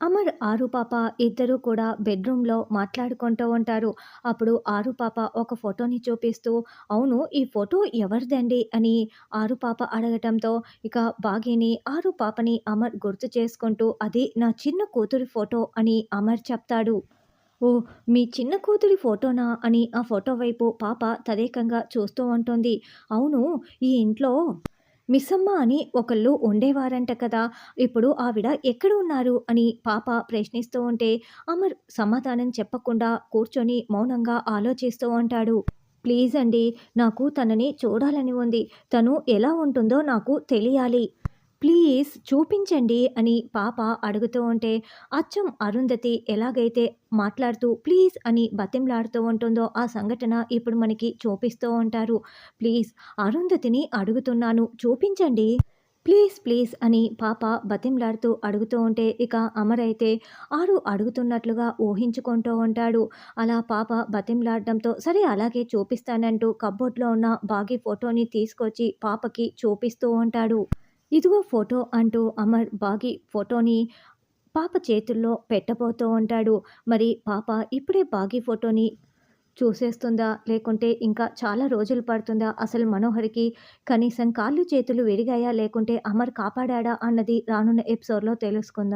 అమర్, ఆరు పాప ఇద్దరూ కూడా బెడ్‌రూమ్‌లో మాట్లాడుకుంటూ ఉంటారు. అప్పుడు ఆరు పాప ఒక ఫోటోని చూపిస్తూ, "అవును, ఈ ఫోటో ఎవరిదండి?" అని ఆరు పాప అడగటంతో, ఇక భాగ్యని, ఆరు పాపని అమర్ గుర్తు చేసుకుంటూ, "అది నా చిన్న కూతురి ఫోటో" అని అమర్ చెప్తాడు. "ఓహ్! మీ చిన్న కూతురి ఫోటోనా?" అని ఆ ఫోటో వైపు పాప తదేకంగా చూస్తూ ఉంటుంది. "అవును, ఈ ఇంట్లో మిస్సమ్మ అని ఒకళ్ళు ఉండేవారంట కదా! ఇప్పుడు ఆవిడ ఎక్కడ ఉన్నారు?" అని పాప ప్రశ్నిస్తూ ఉంటే, అమర్ సమాధానం చెప్పకుండా కూర్చొని మౌనంగా ఆలోచిస్తూ ఉంటాడు. "ప్లీజ్ అండి, నాకు తనని చూడాలని ఉంది. తను ఎలా ఉంటుందో నాకు తెలియాలి. ప్లీజ్ చూపించండి" అని పాప అడుగుతూ ఉంటే, అచ్చం అరుంధతి ఎలాగైతే మాట్లాడుతూ ప్లీజ్ అని బతిమలాడుతూ ఉంటుందో ఆ సంఘటన ఇప్పుడు మనకి చూపిస్తూ ఉంటారు. "ప్లీజ్, అరుంధతిని అడుగుతున్నాను, చూపించండి. ప్లీజ్ ప్లీజ్" అని పాప బతిమలాడుతూ అడుగుతూ ఉంటే, ఇక అమర్ అయితే ఆరు అడుగుతున్నట్లుగా ఊహించుకుంటూ ఉంటాడు. అలా పాప బతిమలాడడంతో సరే అలాగే చూపిస్తానంటూ కబోర్డ్‌లో ఉన్న బాగి ఫోటోని తీసుకొచ్చి పాపకి చూపిస్తూ ఉంటాడు. "ఇదిగో ఫోటో" అంటూ అమర్ బాగి ఫోటోని పాప చేతుల్లో పెట్టబోతూ ఉంటాడు. మరి పాప ఇప్పుడే బాగి ఫోటోని చూసేస్తుందా? లేకుంటే ఇంకా చాలా రోజులు పడుతుందా? అసలు మనోహర్‌కి కనీసం కాళ్ళు చేతులు విరిగాయా? లేకుంటే అమర్ కాపాడాడా? అన్నది రానున్న ఎపిసోడ్‌లో తెలుసుకుందాం.